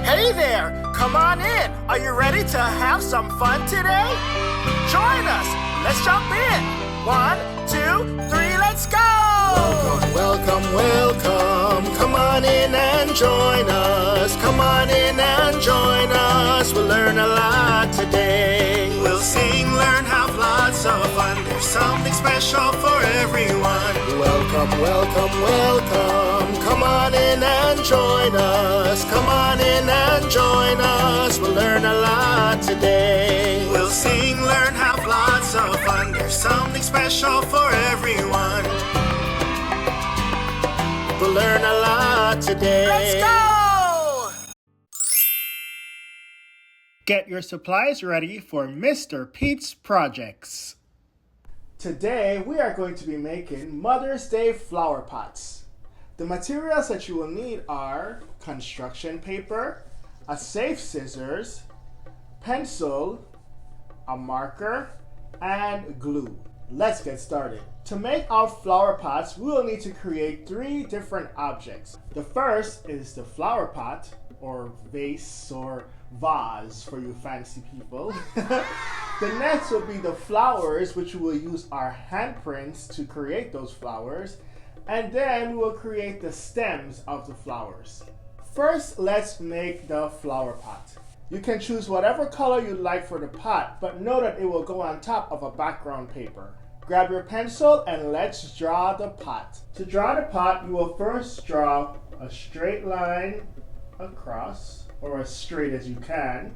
Hey there, come on in. Are you ready to have some fun today? Join us. Let's jump in. 1, 2, 3, let's go. Welcome, welcome, welcome. Come on in and join us. Come on in and join us. We'll learn a lot today. We'll sing, learn, have lots of fun. There's something special for everyone. Welcome, welcome, welcome. Come on in and join us. Come on in and join us. We'll learn a lot today. We'll sing, learn, have lots of fun. There's something special for everyone. We'll learn a lot today. Let's go! Get your supplies ready for Mr. Pete's projects. Today we are going to be making Mother's Day flower pots. The materials that you will need are construction paper, a safe scissors, pencil, a marker, and glue. Let's get started. To make our flower pots, we will need to create 3 different objects. The first is the flower pot, or vase, or vase for you fancy people. The next will be the flowers, which we will use our handprints to create those flowers. And then we will create the stems of the flowers. First, let's make the flower pot. You can choose whatever color you like for the pot, but know that it will go on top of a background paper. Grab your pencil and let's draw the pot. To draw the pot, you will first draw a straight line across, or as straight as you can.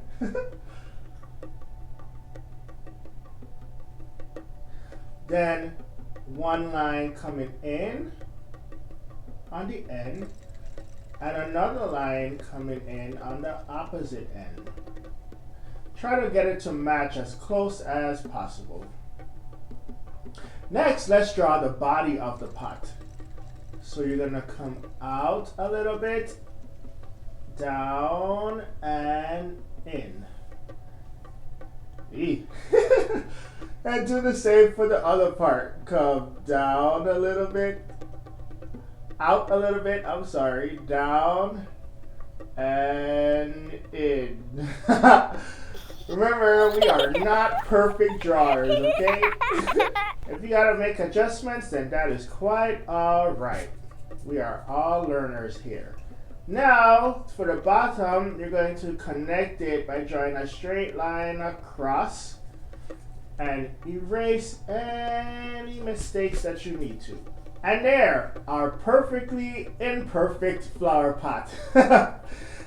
Then one line coming in on the end, and another line coming in on the opposite end. Try to get it to match as close as possible. Next, let's draw the body of the pot. So you're gonna come out a little bit, down and in. And do the same for the other part. Come down a little bit, out a little bit, down and in. Remember, we are not perfect drawers, okay? If you gotta make adjustments, then that is quite alright. We are all learners here. Now, for the bottom, you're going to connect it by drawing a straight line across and erase any mistakes that you need to. And there, our perfectly imperfect flower pot.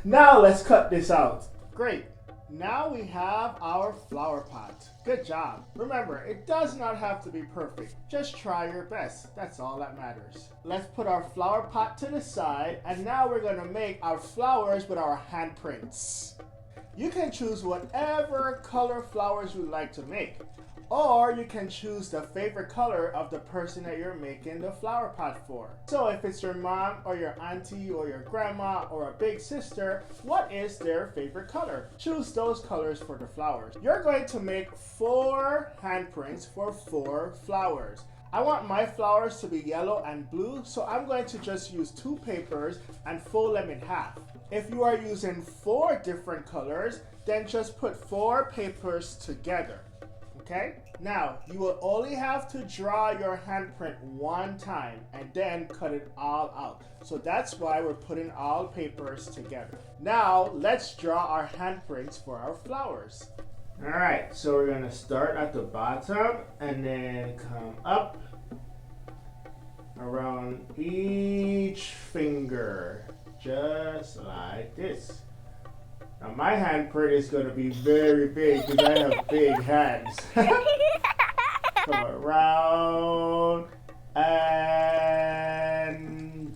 Now let's cut this out. Great. Now we have our flower pot. Good job. Remember, it does not have to be perfect. Just try your best. That's all that matters. Let's put our flower pot to the side, and now we're going to make our flowers with our handprints. You can choose whatever color flowers you like to make. Or you can choose the favorite color of the person that you're making the flower pot for. So if it's your mom or your auntie or your grandma or a big sister, what is their favorite color? Choose those colors for the flowers. You're going to make 4 handprints for 4 flowers. I want my flowers to be yellow and blue, so I'm going to just use 2 papers and fold them in half. If you are using 4 different colors, then just put 4 papers together. Okay? Now, you will only have to draw your handprint 1 time and then cut it all out. So that's why we're putting all papers together. Now, let's draw our handprints for our flowers. Alright, so we're going to start at the bottom and then come up around each finger, just like this. Now my handprint is going to be very big because I have big hands. Come around and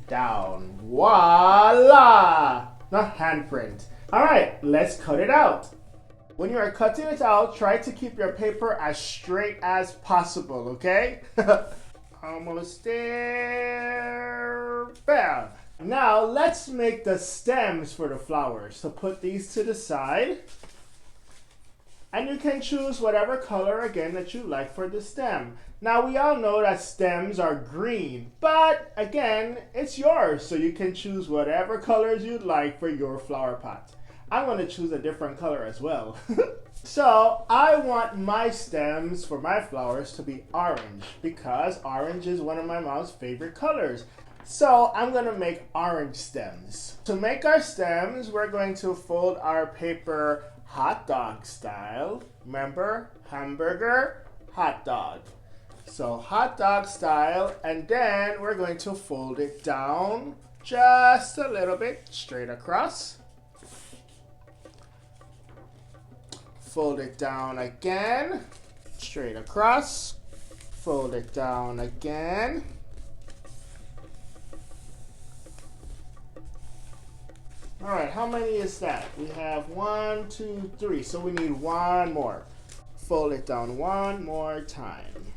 down. Voila! Not handprint. Alright, let's cut it out. When you are cutting it out, try to keep your paper as straight as possible, okay? Almost there. Bam! Now let's make the stems for the flowers. So put these to the side. And you can choose whatever color again that you like for the stem. Now we all know that stems are green, but again, it's yours. So you can choose whatever colors you'd like for your flower pot. I'm going to choose a different color as well. So I want my stems for my flowers to be orange because orange is one of my mom's favorite colors. So I'm going to make orange stems. To make our stems, we're going to fold our paper hot dog style. Remember, hamburger, hot dog. So hot dog style, and then we're going to fold it down just a little bit straight across. Fold it down again, straight across. Fold it down again. All right, how many is that? We have 1, 2, 3, so we need one more. Fold it down one more time.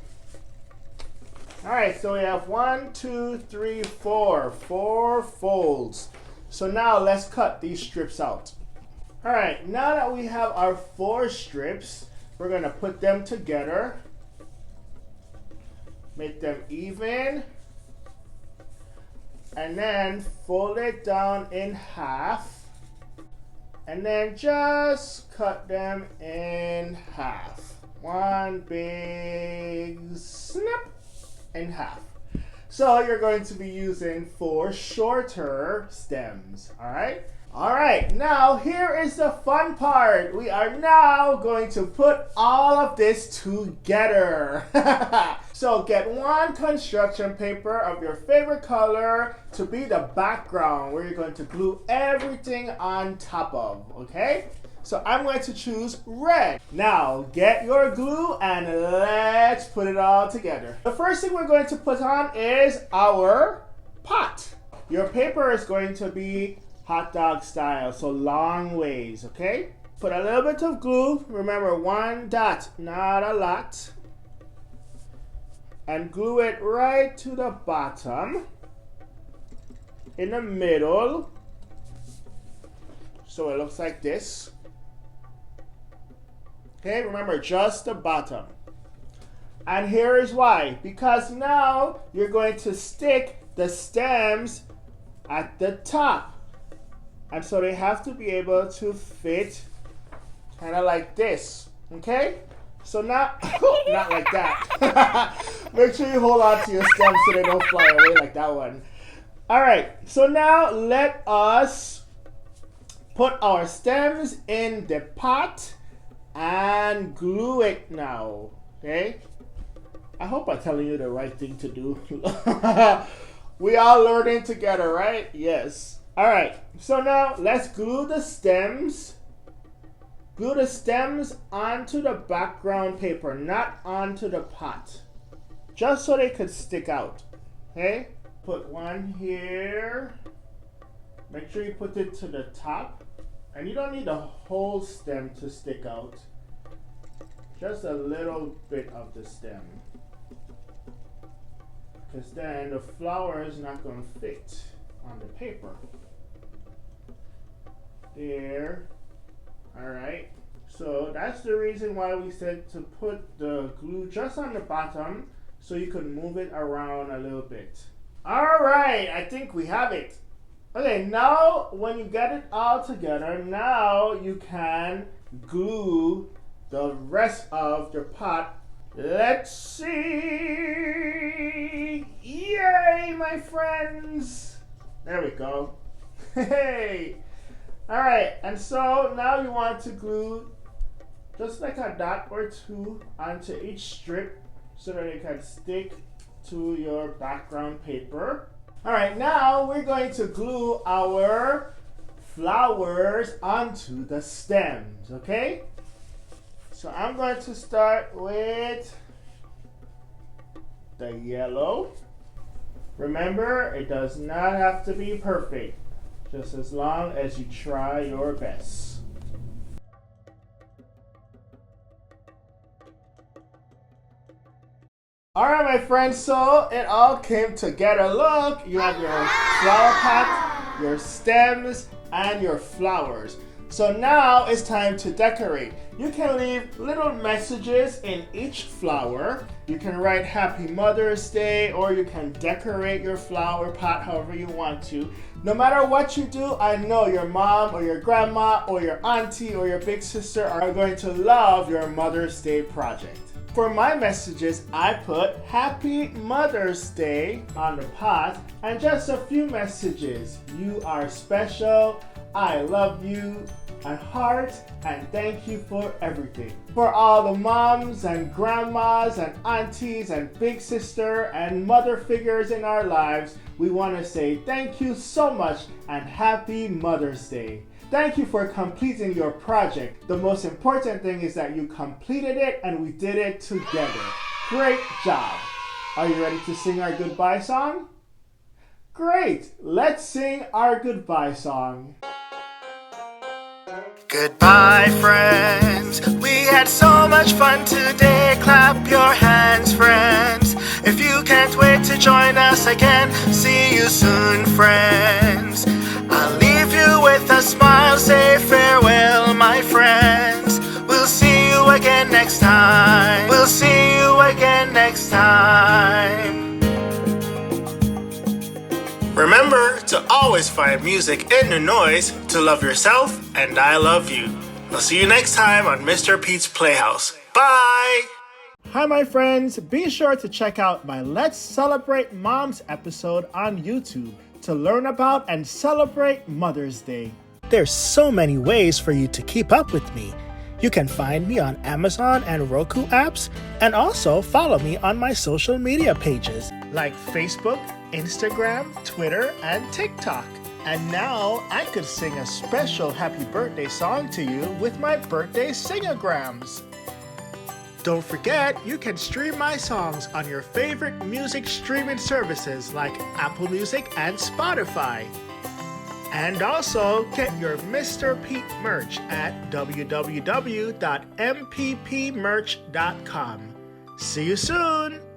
All right, so we have 1, 2, 3, 4. 4 folds. So now let's cut these strips out. All right, now that we have our 4 strips, we're gonna put them together. Make them even. And then fold it down in half. And then just cut them in half. One big snap in half. So you're going to be using 4 shorter stems, all right? All right, now here is the fun part. We are now going to put all of this together. So get one construction paper of your favorite color to be the background where you're going to glue everything on top of, okay? So I'm going to choose red. Now get your glue and let's put it all together. The first thing we're going to put on is our pot. Your paper is going to be hot dog style, so long ways, okay? Put a little bit of glue. Remember, 1 dot, not a lot. And glue it right to the bottom, in the middle, so it looks like this. Okay, remember, just the bottom. And here is why. Because now you're going to stick the stems at the top. And so they have to be able to fit kind of like this, okay? So now, not like that. Make sure you hold on to your stems so they don't fly away like that one. All right, so now let us put our stems in the pot and glue it now, okay? I hope I'm telling you the right thing to do. We all learning together, right? Yes. All right, so now let's glue the stems. Glue the stems onto the background paper, not onto the pot. Just so they could stick out, okay? Put one here. Make sure you put it to the top. And you don't need the whole stem to stick out. Just a little bit of the stem. Because then the flower is not going to fit on the paper. There. Alright. So that's the reason why we said to put the glue just on the bottom so you can move it around a little bit. Alright, I think we have it. Okay, now when you get it all together, now you can glue the rest of your pot. Let's see. Yay, my friends. There we go. Hey. All right, and so now you want to glue just like a dot or two onto each strip so that it can stick to your background paper. All right, now we're going to glue our flowers onto the stems, okay? So I'm going to start with the yellow. Remember, it does not have to be perfect, just as long as you try your best. All right, my friends, so it all came together. Look, you have your flower pot, your stems, and your flowers. So now it's time to decorate. You can leave little messages in each flower. You can write Happy Mother's Day, or you can decorate your flower pot however you want to. No matter what you do, I know your mom or your grandma or your auntie or your big sister are going to love your Mother's Day project. For my messages, I put Happy Mother's Day on the pot and just a few messages. You are special, I love you, a heart, and thank you for everything. For all the moms and grandmas and aunties and big sister and mother figures in our lives, we want to say thank you so much and Happy Mother's Day. Thank you for completing your project. The most important thing is that you completed it and we did it together. Great job. Are you ready to sing our goodbye song? Great. Let's sing our goodbye song. Goodbye, friends. We had so much fun today. Clap your hands, friends. If you can't wait to join us again, see you soon, friends. I'll leave you with a smile. Say farewell, my friends. We'll see you again next time. We'll see you again next time. Remember to always find music in the noise, to love yourself, and I love you. I'll see you next time on Mr. Pete's Playhouse. Bye! Hi, my friends. Be sure to check out my Let's Celebrate Moms episode on YouTube to learn about and celebrate Mother's Day. There's so many ways for you to keep up with me. You can find me on Amazon and Roku apps, and also follow me on my social media pages like Facebook, Instagram, Twitter, and TikTok. And now I could sing a special happy birthday song to you with my birthday singograms. Don't forget, you can stream my songs on your favorite music streaming services like Apple Music and Spotify. And also get your Mr. Pete merch at www.mppmerch.com. See you soon!